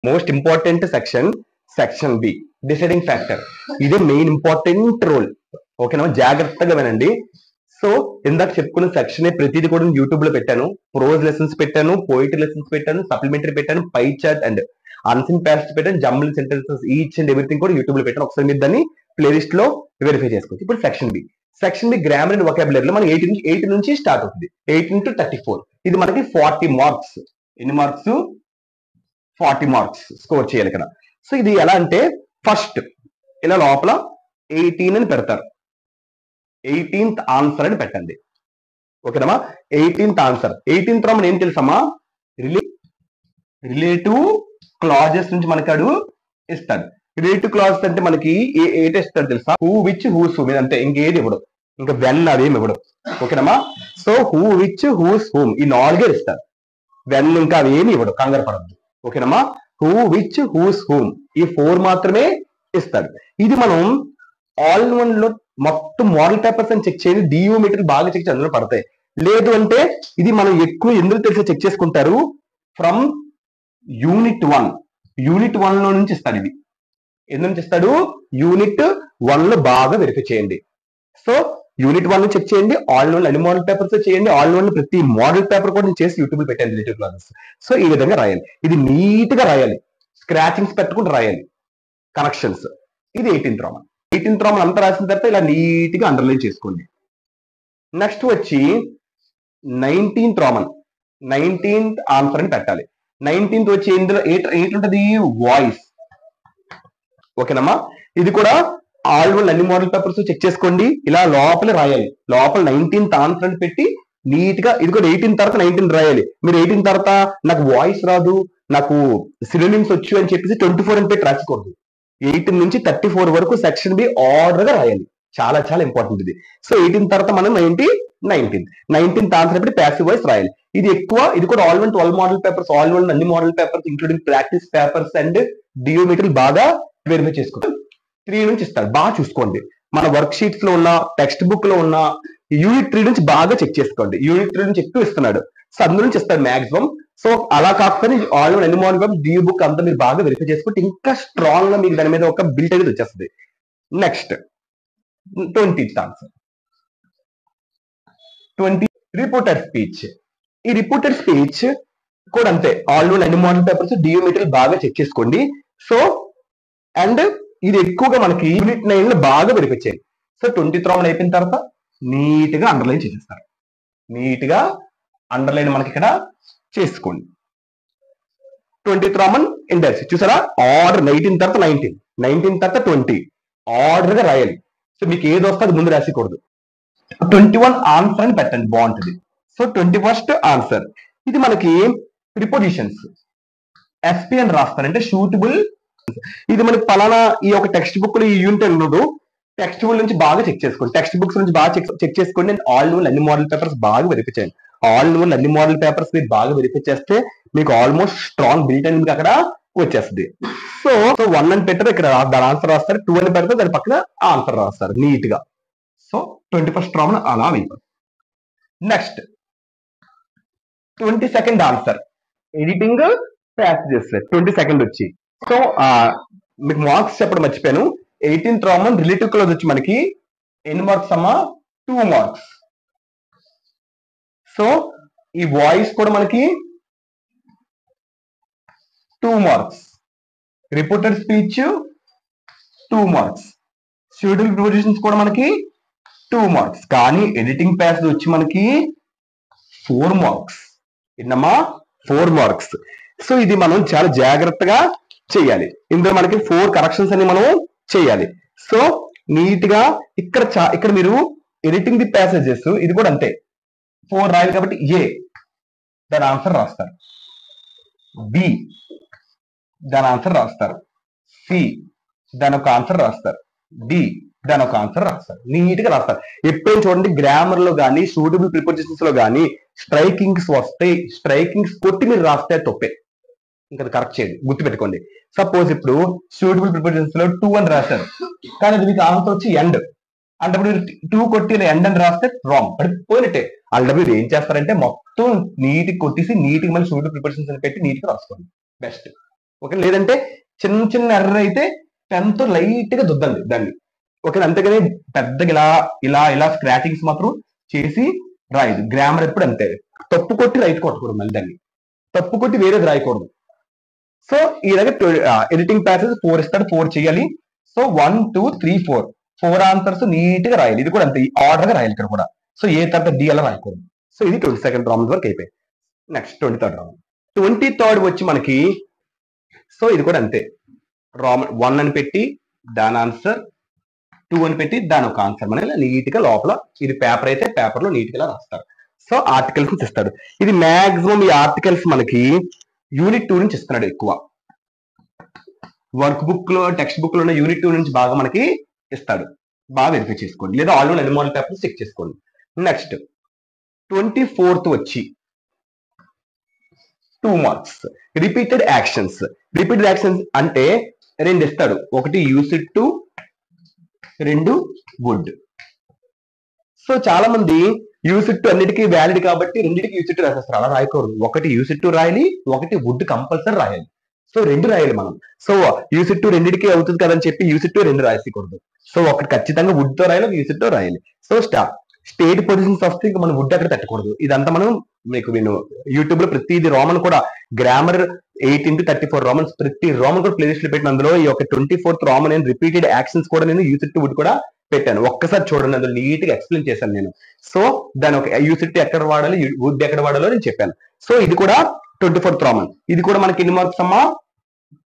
Most important section B deciding factor. ఇదే main important role. ఓకేనా, జాగ్రత్తగా వినండి. సో ఇందాక చెప్పుకున్న సెక్షన్ ప్రతిదీ కూడా యూట్యూబ్ లో పెట్టాను. ప్రోజ్ లెసన్స్ పెట్టాను, పోయిటరీ లెసన్స్ పెట్టాను, సప్లిమెంటరీ పెట్టాను, pie chart and unseen passage పెట్టాను, jumble sentences each and everything కూడా యూట్యూబ్ లో పెట్టాను. ఒకసారి మీరు దాన్ని ప్లేలిస్ట్ లో వెరిఫై చేసుకోవచ్చు. ఇప్పుడు సెక్షన్ బి గ్రామర్ అండ్ వొకాబులరీలో మనం 8 నుంచి స్టార్ట్ అవుతుంది. 8 into 34 ఇది మనకి 40 మార్క్స్. ఎన్ని మార్క్స్? 40 మార్క్స్ స్కోర్ చేయాలి ఇక్కడ. సో ఇది ఎలా అంటే ఫస్ట్ ఇలా లోపల 18 అని పెడతారు. 18th ఆన్సర్ అని పెట్టండి. ఓకేనమ్మా, 18th ఆన్సర్. 18th మనం ఏం తెలుసమ్మా? రిలేటివ్ క్లాజెస్ నుంచి మనకి అడు ఇస్తాడు. రిలేటివ్ క్లాజెస్ అంటే మనకి ఏటి ఇస్తాడు తెలుసా? Who, which, whose, whom. అంతే, ఇంకేది ఇవ్వడు. ఇంకా వెన్ అవేమి ఇవ్వడు. ఓకేనమ్మా, so who, which, whose, whom ఈ 4 ఇస్తారు. వెన్ ఇంకా అవేమి ఇవ్వడు, కంగారు పడద్దు. ఓకేనమ్మా, హూ, విచ్, హూస్, హూమ్ ఈ 4 మాత్రమే ఇస్తాడు. ఇది మనం ఆల్ ఇన్ వన్ లో మొత్తం మోడల్ పేపర్స్ అని చెక్ చేయండి. డియూ మెటీరియల్ బాగా చెక్ చేసి అందులో పడతాయి. లేదు అంటే ఇది మనం ఎక్కువ ఎందుకు తెలిసి చెక్ చేసుకుంటారు? ఫ్రమ్ యూనిట్ 1 లో నుంచి ఇస్తాడు. ఇది ఎందుకు నుంచి ఇస్తాడు? యూనిట్ 1 లో బాగా వెరిఫై చేయండి. సో యూనిట్ 1 చెక్ చేయండి. ఆల్ ఇన్ వన్ అన్ని మోడల్ పేపర్స్ చేయండి. ఆల్ ఇన్ వన్ ప్రతి మోడల్ పేపర్ కూడా నేను చేసి యూట్యూబ్ లో పెట్టాను రిలేటివ్ క్లాసెస్. సో ఈ విధంగా రాయాలి. ఇది నీట్ గా రాయాలి, స్క్రాచింగ్స్ పెట్టుకుంటూ రాయాలి. కనెక్షన్స్. ఇది 18th రోమన్. 18th రోమన్ అంతా రాసిన తర్వాత ఇలా నీట్ గా అండర్లైన్ చేసుకోండి. నెక్స్ట్ వచ్చి 19th రోమన్. 19th ఆన్సర్ అని పెట్టాలి. 19th వచ్చి ఇందులో ఏంటంటది? వాయిస్. ఓకేనమ్మా, ఇది కూడా ఆల్ వన్ అన్ని మోడల్ పేపర్స్ చెక్ చేసుకోండి. ఇలా లోపల రాయాలి. లోపల 19th ఆన్సర్ అని పెట్టి నీట్ గా ఇది కూడా 18 తర్వాత 19 రాయాలి. మీరు 18 తర్వాత నాకు వాయిస్ రాదు, నాకు సినోనిమ్స్ వచ్చు అని చెప్పేసి 24 అని పెట్టి రాసుకోవద్దు. 18 నుంచి 34 వరకు సెక్షన్ బి ఆర్డర్ గా రాయాలి. చాలా చాలా ఇంపార్టెంట్ ఇది. సో 18 తర్వాత మనం 19th ఆన్సర్ పెట్టి ప్యాసివ్ వాయిస్ రాయాలి. ఇది ఎక్కువ. ఇది కూడా all one 12 model papers, all one అన్ని model papers including practice papers and DEO material బాగా వెరిఫై చేసుకోవాలి. 3 నుంచి ఇస్తాడు, బాగా చూసుకోండి. మన వర్క్ షీట్స్ లో ఉన్న, టెక్స్ట్ బుక్ లో ఉన్న యూనిట్ 3 నుంచి బాగా చెక్ చేసుకోండి. యూనిట్ 3 నుంచి ఎక్కువ ఇస్తున్నాడు. సో అందు నుంచి ఇస్తాడు మాక్సిమం. సో అలా కాకపోతే ఆల్ అన్ని మోడల్ పేపర్ డియో బుక్ అంతా మీరు బాగా వెరిఫై చేసుకుంటే ఇంకా స్ట్రాంగ్ గా మీకు దాని మీద ఒక బిల్ట్ అనేది వచ్చేస్తుంది. Next 20th answer. 20 reported speech. ఈ రిపోర్టెడ్ స్పీచ్ కూడా అంతే. ఆల్ వన్ అన్ని మోడల్ పేపర్స్ డియో మెటీరియల్ బాగా చెక్ చేసుకోండి. సో అండ్ ఇది ఎక్కువగా మనకి యూనిట్ 9 లో బాగా వెరిఫై చేయండి. సో 20th రోమన్ అయిపోయిన తర్వాత నీట్ గా అండర్లైన్ చేసేస్తారు. నీట్ గా అండర్లైన్ మనకి ఇక్కడ చేసుకోండి. 20th రోమన్ ఇండెక్స్ చూసారా? ఆర్డర్ 19 తర్వాత 19 తర్వాత 20 ఆర్డర్ గా రాయాలి. సో మీకు ఏది వస్తే అది ముందు రాసేకూడదు. 21 ఆన్సర్ అని పెట్టండి, బాగుంటుంది. So 21st answer. ఇది మనకి ప్రిపోజిషన్స్. ఎస్పీ అని రాస్తారంటే షూటబుల్. ఇది మనకి పలానా ఈ యొక్క టెక్స్ట్ బుక్ లో ఈ యూనిట్ ఉండదు. టెక్స్ట్ బుక్ నుంచి బాగా చెక్ చేసుకోండి. టెక్స్ట్ బుక్స్ నుంచి బాగా చెక్ చేసుకోండి. ఆల్ వన్ అన్ని మోడల్ పేపర్స్ బాగా వెరిఫై చేయండి. ఆల్ వన్ అన్ని మోడల్ పేపర్స్ మీరు బాగా వెరిఫై చేస్తే మీకు ఆల్మోస్ట్ స్ట్రాంగ్ బిల్ట్ అనేది మీకు అక్కడ వచ్చేస్తుంది. సో 1 అని పెట్టారు, ఇక్కడ దాని ఆన్సర్ రాస్తారు. 2 అని పెడితే దాని పక్కన ఆన్సర్ రాస్తారు నీట్ గా. సో 21st రోమన్ అలా అయిపోతుంది. Next 22nd answer. Editing passages 22nd వచ్చి. సో మీకు మార్క్స్ చెప్పడం మర్చిపోయాను. 18th రోమన్ రిలేటివ్ క్లాజ్ వచ్చి మనకి ఎన్ని మార్క్స్ అమ్మా? 2 మార్క్స్. సో ఈ వాయిస్ కూడా మనకి 2 marks. Reported speech 2 marks. Suitable prepositions కూడా మనకి 2 మార్క్స్. కానీ ఎడిటింగ్ ప్యాసేజ్ వచ్చి మనకి 4 మార్క్స్. ఎన్నమ్మా? 4 మార్క్స్. సో ఇది మనం చాలా జాగ్రత్తగా చేయాలి. ఇందులో మనకి 4 కరెక్షన్స్ అని మనం చేయాలి. సో నీట్ గా ఇక్కడ మీరు ఎడిటింగ్ ది ప్యాసేజెస్ ఇది కూడా అంతే. 4 రాయాలి కాబట్టి ఏ దాని ఆన్సర్ రాస్తారు. బి దాని ఆన్సర్ రాస్తారు. సి దాని ఒక ఆన్సర్ రాస్తారు. డి దాని ఒక ఆన్సర్ రాస్తారు. నీట్ గా రాస్తారు. ఎప్పుడైనా చూడండి గ్రామర్ లో కానీ సూటబుల్ ప్రిపోజిషన్స్ లో కానీ స్ట్రైకింగ్స్ వస్తాయి. స్ట్రైకింగ్స్ కొట్టి మీరు రాస్తే తప్పే. ఇంకా కరెక్ట్ చేయండి, గుర్తుపెట్టుకోండి. సపోజ్ ఇప్పుడు సూటబుల్ ప్రిపోజిషన్స్ లో 2 అని రాశారు, కానీ అది మీకు ఆన్సర్ వచ్చి ఎండ్ అంటే 2 కొట్టి ఎండ్ అని రాస్తే రాంగ్, అది పోయినట్టే. అలాంటి మీరు ఏం చేస్తారంటే మొత్తం నీట్ కొట్టేసి నీట్ గా మళ్ళీ సూటబుల్ ప్రిపోజిషన్స్ అని పెట్టి నీట్ గా రాసుకోండి. బెస్ట్. ఓకే, లేదంటే చిన్న చిన్న ఎర్ర అయితే పెన్ తో లైట్ గా దుద్దండి దాన్ని. ఓకే, అంతేగాని పెద్దగా ఇలా ఇలా ఇలా స్క్రాచింగ్స్ మాత్రం చేసి రాయదు. గ్రామర్ ఎప్పుడు అంతే, తప్పు కొట్టి రైట్ కొట్టకూడదు, మళ్ళీ దాన్ని తప్పు కొట్టి వేరేది రాయకూడదు. సో ఈ విధంగా ఎడిటింగ్ ప్యాసేజ్ 4 ఇస్తాడు, 4 చేయాలి. సో 1 2 3 4 ఆన్సర్స్ నీట్ గా రాయాలి. ఇది కూడా అంతే, ఆర్డర్ గా రాయాలి ఇక్కడ కూడా. సో ఏ తర్వాత డి అలా రాయకూడదు. సో ఇది 22nd రామన్ వరకు అయిపోయి. Next 23rd Raman. 23rd వచ్చి మనకి, సో ఇది కూడా అంతే, రామన్ 1 అని పెట్టి దాని ఆన్సర్, 2 అని పెట్టి దాని ఒక ఆన్సర్ మన నీట్ గా లోపల. ఇది పేపర్ అయితే పేపర్ లో నీట్ గా రాస్తారు. సో ఆర్టికల్స్ ఇస్తాడు. ఇది మాక్సిమం ఈ ఆర్టికల్స్ మనకి యూనిట్ 2 నుంచి ఇస్తున్నాడు ఎక్కువ. వర్క్ బుక్ లో టెక్స్ట్ బుక్ లో ఉన్న యూనిట్ 2 నుంచి బాగా మనకి ఇస్తాడు. బాగా వెరిఫై చేసుకోండి, లేదా ఆల్రెడీ అన్ని మోడల్ పేపర్స్ చెక్ చేసుకోండి. నెక్స్ట్ 24th వచ్చి 2 marks repeated actions. Repeated actions అంటే 2 ఇస్తాడు, ఒకటి యూస్డ్ టు, 2 వుడ్. సో చాలా మంది యూస్డ్ టు అన్నిటికీ వ్యాలిడ్ కాబట్టి రెండింటికి యూస్డ్ టు రాసేస్తారు. అలా రాయకూడదు, ఒకటి యూస్డ్ టు రాయాలి, ఒకటి వుడ్ కంపల్సరీ రాయాలి. సో 2 రాయాలి మనం. సో యూస్డ్ టు రెండింటికి అవుతుంది కదని చెప్పి యూస్డ్ టు 2 రాసేయకూడదు. సో ఒకటి ఖచ్చితంగా వుడ్ తో రాయాలి, యూస్డ్ తో రాయాలి. సో స్టేట్ పొజిషన్స్ వస్తే ఇంకా మనం వుడ్ అక్కడ పెట్టకూడదు. ఇదంతా మనం మీకు నేను యూట్యూబ్ లో ప్రతిది రోమన్ కూడా గ్రామర్ 8 into 34 రోమన్స్ ప్రతి రోమన్ కూడా ప్లేలిస్ట్ లో పెట్టిన, అందులో ఈ యొక్క 24th రోమన్ నేను రిపీటెడ్ యాక్షన్స్ కూడా నేను యూస్డ్ టు వుడ్ కూడా పెట్టాను. ఒక్కసారి చూడండి, అందులో నీట్ గా ఎక్స్ప్లెయిన్ చేశాను నేను. సో దాని ఒక యూస్డ్ టు ఎక్కడ వాడాలి, వుడ్ ఎక్కడ వాడాలో నేను చెప్పాను. సో ఇది కూడా 24th రోమన్. ఇది కూడా మనకి ఎన్ని మార్క్స్ అమ్మా?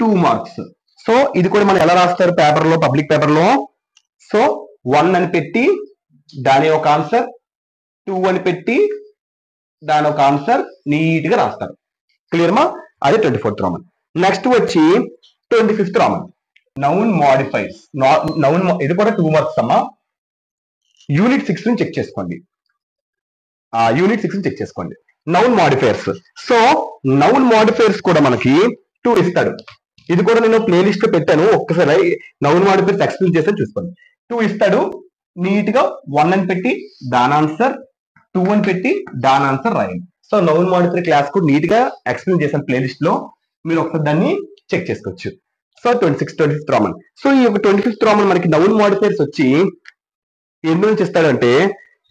2 మార్క్స్. సో ఇది కూడా మనం ఎలా రాస్తారు పేపర్ లో, పబ్లిక్ పేపర్ లో? సో 1 అని పెట్టి దాని ఒక ఆన్సర్, 2 అని పెట్టి దాని ఒక ఆన్సర్ నీట్ గా రాస్తారు. క్లియర్ మా? అది 24th రోమన్. నెక్స్ట్ వచ్చి 25th Roman, noun modifiers. Noun ఇది కూడా 2 మార్క్స్ అమ్మా. యూనిట్ 6 ని చెక్ చేసుకోండి, యూనిట్ 6 ని చెక్ చేసుకోండి. Noun modifiers. So noun modifiers కూడా మనకి 2 ఇస్తాడు. ఇది కూడా నేను ప్లేలిస్ట్ లో పెట్టాను, ఒక్కసారి నౌన్ మోడిఫైర్స్ ఎక్స్ప్లెయిన్ చేస్తే చూసుకోండి. 2 ఇస్తాడు, నీట్ గా 1 అని పెట్టి దాని ఆన్సర్, 2 అని పెట్టి దాని ఆన్సర్ రాయండి. సో నౌన్ మోడిఫైర్ క్లాస్ కూడా నీట్ గా ఎక్స్ప్లెయిన్ చేశాను ప్లేలిస్ట్ లో, మీరు ఒకసారి దాన్ని చెక్ చేసుకోవచ్చు. So 25th Roman. సో ఈ యొక్క 25th రోమన్ మనకి నౌన్ మోడిఫైర్స్ వచ్చి ఎందు నుంచి ఇస్తాడంటే,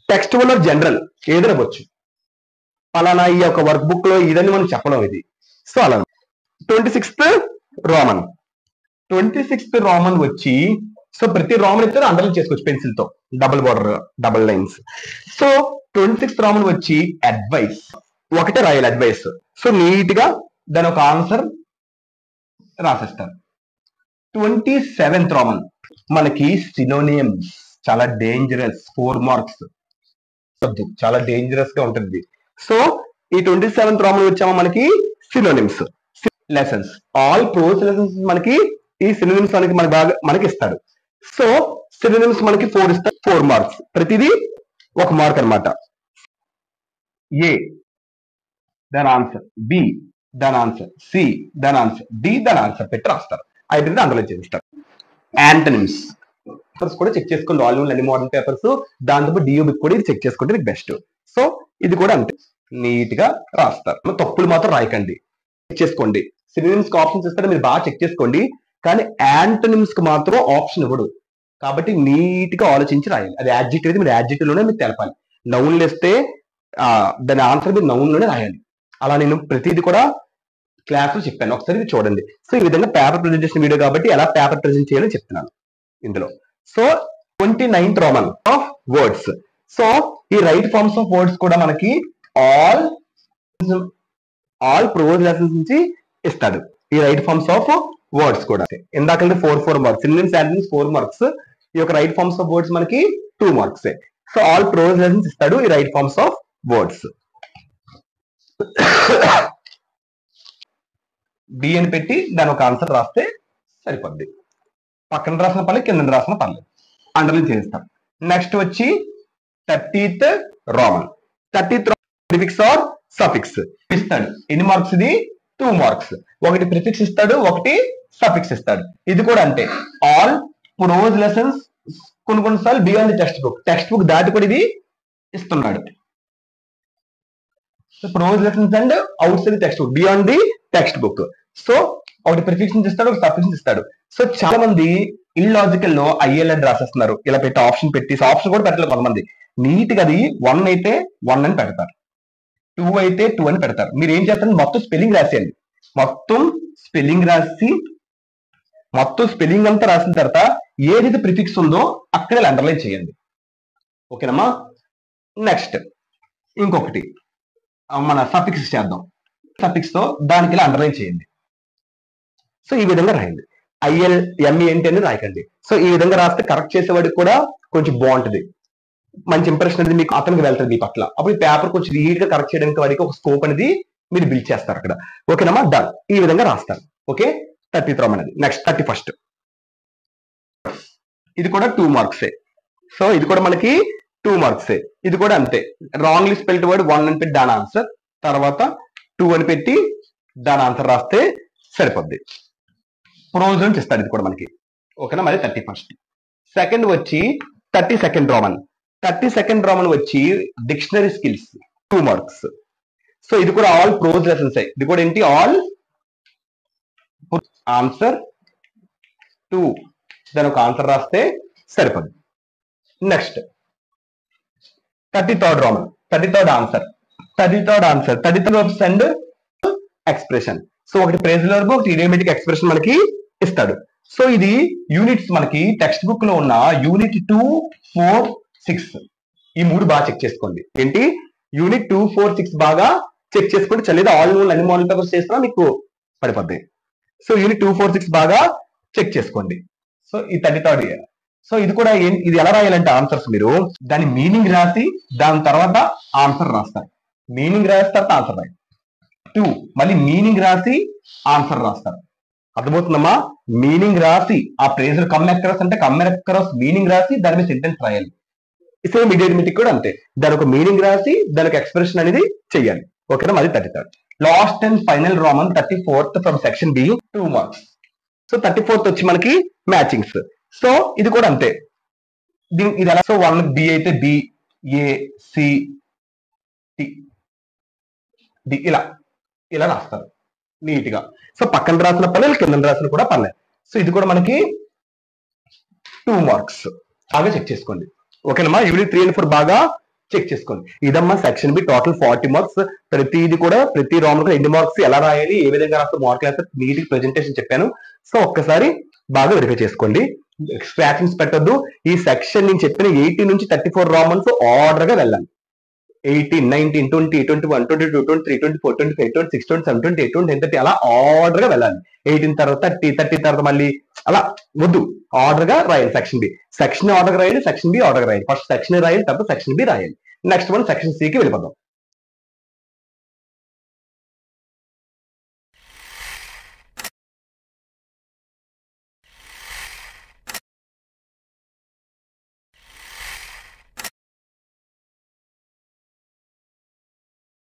టెక్స్ట్ వన్ ఆఫ్ జనరల్ ఏదైనా వచ్చు, అలానా ఈ యొక్క వర్క్ బుక్ లో ఇదని మనం చెప్పడం ఇది. సో అలా 26th రోమన్. 26th రోమన్ వచ్చి, సో ప్రతి రోమన్ అయితే అండర్లైన్ చేసుకోవచ్చు పెన్సిల్ తో, double border, double lines. So 26th roman వచ్చి అడ్వైస్, ఒకటే రాయాలి అడ్వైస్. సో నీట్ గా దాని ఒక ఆన్సర్ రాసేస్తారు. 27th రోమన్ మనకి సినోనియమ్స్, చాలా డేంజరస్, 4 మార్క్స్, చాలా డేంజరస్ గా ఉంటుంది. సో ఈ 27th రోమన్ వచ్చామో మనకి synonyms lessons. All prose lessons మనకి ఈ సినోనిమ్స్ మనకి ఇస్తాడు. సో సినోనిమ్స్ మనకి 4 ఇస్తారు, 4 మార్క్స్. ప్రతిదీ 1 మార్క్ అనమాట. ఏ దాని ఆన్సర్, బి దాని ఆన్సర్, సి దాని ఆన్సర్, డి దాని ఆన్సర్ పెట్టి రాస్తారు. అయితే అందులో చేస్తారు. యాంటనిమ్స్ పేపర్స్ కూడా చెక్ చేసుకోండి, ఆల్ అన్ని మోడల్ పేపర్స్, దాంతో డిఓ బుక్ కూడా ఇది చెక్ చేసుకుంటే ఇది బెస్ట్. సో ఇది కూడా అంతే నీట్ గా రాస్తారు. తప్పులు మాత్రం రాయకండి, చెక్ చేసుకోండి. సినోనిమ్స్ కి ఆప్షన్స్ ఇస్తారు, మీరు బాగా చెక్ చేసుకోండి. కానీ యాంటోనిమ్స్ కి మాత్రం ఆప్షన్ ఇవ్వడు, కాబట్టి నీట్ గా ఆలోచించి రాయాలి. అది యాడ్జెక్టివ్ అయితే మీరు యాడ్జెక్టివ్ లోనే మీరు తెలపాలి. నౌన్లు ఇస్తే దాని ఆన్సర్ మీరు నౌన్ లోనే రాయాలి. అలా నేను ప్రతిదీ కూడా క్లాస్ లో చెప్పాను, ఒకసారి ఇది చూడండి. సో ఈ విధంగా పేపర్ ప్రెజెంటేషన్ వీడియో కాబట్టి ఎలా పేపర్ ప్రెజెంట్ చేయాలని చెప్తున్నాను ఇందులో. So 29th Roman of words. So ఈ రైట్ ఫార్మ్స్ ఆఫ్ వర్డ్స్ కూడా మనకి ఆల్ ప్రోజ్ లెసన్స్ నుంచి ఇస్తాడు. ఈ రైట్ ఫార్మ్స్ ఆఫ్ వర్డ్స్ కూడా ఇందాకంటే 4 మార్క్స్, సినోనిమ్స్ యాంటోనిమ్స్ 4 మార్క్స్, ఈ యొక్క రైట్ ఫార్మ్స్ ఆఫ్ వర్డ్స్ మనకి 2 marks. So all prose lessons ఇస్తాడు ఈ right forms of words. B అని పెట్టి దాని ఒక ఆన్సర్ రాస్తే సరిపోద్ది. పక్కన రాసిన పర్లేదు, కింద రాసిన పర్లేదు, అండర్లైన్ చేస్తాం. నెక్స్ట్ వచ్చి 30th Roman. 30th prefix are suffix ఇస్తాడు. ఎన్ని మార్క్స్ ఇది? 2 మార్క్స్. ఒకటి ప్రిఫిక్స్ ఇస్తాడు, ఒకటి సఫిక్స్ ఇస్తాడు. ఇది కూడా అంతే, ఆల్ ప్రోజ్ లెసన్స్ కొన్నిసార్లు బియాండ్ ది టెక్స్ట్ బుక్ దాటి కూడా ఇది ఇస్తున్నాడు. Prose lessons and out side text book, beyond the text book. So ఒకటి ప్రిఫిక్స్ నుంచి ఇస్తాడు, ఒక సఫిక్స్ నుంచి ఇస్తాడు. సో చాలా మంది ఇల్లాజికల్ లో ఐఎల్ అని రాసేస్తున్నారు. ఇలా పెట్టి ఆప్షన్ పెట్టి ఆప్షన్ కూడా పెట్టలేదు కొంతమంది. నీట్ గా అది 1 అయితే 1 అని పెడతారు, 2 అయితే 2 అని పెడతారు. మీరు ఏం చేస్తారు, మొత్తం స్పెల్లింగ్ రాసేయండి. మొత్తం స్పెల్లింగ్ రాసి మొత్తం స్పెల్లింగ్ అంతా రాసిన తర్వాత ఏదైతే ప్రిఫిక్స్ ఉందో అక్కడ అండర్లైన్ చేయండి. ఓకేనమ్మా. నెక్స్ట్ ఇంకొకటి మన సఫిక్స్ చేద్దాం. సఫిక్స్ తో దానికి ఇలా అండర్లైన్ చేయండి. సో ఈ విధంగా రాయండి. ఐఎల్ ఎంఈ ఏంటి అని రాయకండి. సో ఈ విధంగా రాస్తే కరెక్ట్ చేసేవాడికి కూడా కొంచెం బాగుంటుంది, మంచి ఇంప్రెషన్ అనేది మీకు అతనికి వెళ్తుంది మీ పట్ల. అప్పుడు ఈ పేపర్ కొంచెం నీట్ గా కరెక్ట్ చేయడానికి వాడికి ఒక స్కోప్ అనేది మీరు బిల్డ్ చేస్తారు అక్కడ. ఓకేనమ్మా, డన్. ఈ విధంగా రాస్తారు. ఓకే, 30th రోమన్ అనేది. నెక్స్ట్ 31st, ఇది కూడా 2 మార్క్సే. సో ఇది కూడా మనకి 2 మార్క్సే. ఇది కూడా అంతే, రాంగ్లీ స్పెల్డ్ వర్డ్ 1 అని పెట్టి దాని ఆన్సర్, తర్వాత 2 అని పెట్టి దాని ఆన్సర్ రాస్తే సరిపోద్ది. ప్రోజ్ నుంచి ఇస్తాడు ఇది కూడా మనకి. ఓకేనా, మరి 31st. సెకండ్ వచ్చి 32nd రోమన్. 32nd రోమన్ వచ్చి డిక్షనరీ స్కిల్స్ 2 మార్క్స్. సో ఇది కూడా ఆల్ ప్రోజ్ లెసన్స్. ఇది కూడా ఏంటి, ఆల్ ఆన్సర్ 2, దాని ఒక ఆన్సర్ రాస్తే సరిపోద్ది. Next 33rd Roman. 33rd answer, 33rd answer 33 verbs and expression. So ఒకటి ప్రేజల్ వర్బ్, ఒకటి ఇడియోమేటిక్ ఎక్స్ప్రెషన్ మనకి ఇస్తాడు. సో ఇది యూనిట్స్ మనకి టెక్స్ట్ బుక్ లో ఉన్న యూనిట్ 2, 4, 6 ఈ 3 బాగా చెక్ చేసుకోండి. ఏంటి, యూనిట్ 2, 4, 6 బాగా చెక్ చేసుకోండి. చల్లేదు ఆల్ అన్ని మోడల్ పేపర్స్ చేస్తున్నా మీకు పడిపోద్ది. సో యూనిట్ 2, 4, 6 బాగా చెక్ చేసుకోండి. సో ఈ 33rd ఇయర్. సో ఇది కూడా ఇది ఎలా రాయాలంటే ఆన్సర్స్ మీరు దాని మీనింగ్ రాసి దాని తర్వాత ఆన్సర్ రాస్తారు. మీనింగ్ రాసిన తర్వాత ఆన్సర్ రాయి. 2 మళ్ళీ మీనింగ్ రాసి ఆన్సర్ రాస్తారు. అర్థమవుతుందమ్మా? మీనింగ్ రాసి ఆ ప్రేజర్ కమ్ అక్రాస్ అంటే కమ్ అక్రాస్ మీనింగ్ రాసి దాని మీద సెంటెన్స్ రాయాలి. సేమ్ ఇడియోమేటిక్ కూడా అంతే, దాని ఒక మీనింగ్ రాసి దానికి ఎక్స్ప్రెషన్ అనేది చెయ్యాలి. ఓకేనా, అది 33rd. Last and final roman 34th from section B 2 marks. So 34th వచ్చి మనకి మ్యాచింగ్స్. సో ఇది కూడా అంతే, ఇది ఎలా, సో 1 బి అయితే బి, ఏ, సి, డి ఇలా రాస్తారు నీట్ గా. సో పక్కన రాసిన పర్లేదు, కింద రాసిన కూడా పర్లేదు. సో ఇది కూడా మనకి 2 మార్క్స్ బాగా చెక్ చేసుకోండి. ఓకేనమ్మా, యూనిట్ 3 and 4 బాగా చెక్ చేసుకోండి. ఇదమ్మా సెక్షన్ బి, టోటల్ 40 మార్క్స్. ప్రతిది కూడా ప్రతి రోమన్ కూడా ఎన్ని మార్క్స్ ఎలా రాయాలి, ఏ విధంగా రాస్తే మార్కులు వేస్తే నీట్ ప్రెజెంటేషన్ చెప్పాను. సో ఒక్కసారి బాగా వెరిఫై చేసుకోండి, స్క్రాచింగ్స్ పెట్టద్దు. ఈ సెక్షన్ నేను చెప్పిన 18 నుంచి 34 రోమన్స్ ఆర్డర్ గా వెళ్ళాలి. 18, 19, 20, 21, 22, 23, 24, 25, 26, 27, 28, 29, 30 అలా ఆర్డర్ గా వెళ్ళాలి. 18 తర్వాత 30 తర్వాత మళ్ళీ అలా వద్దు, ఆర్డర్ గా రాయాలి. సెక్షన్ బి, సెక్షన్ ఆర్డర్ రాయాలి, సెక్షన్ బి ఆర్డర్ రాయాలి. ఫస్ట్ సెక్షన్ రాయాలి, తర్వాత సెక్షన్ బి రాయాలి. నెక్స్ట్ మనం సెక్షన్ సి కి వెళ్ళిపోదాం.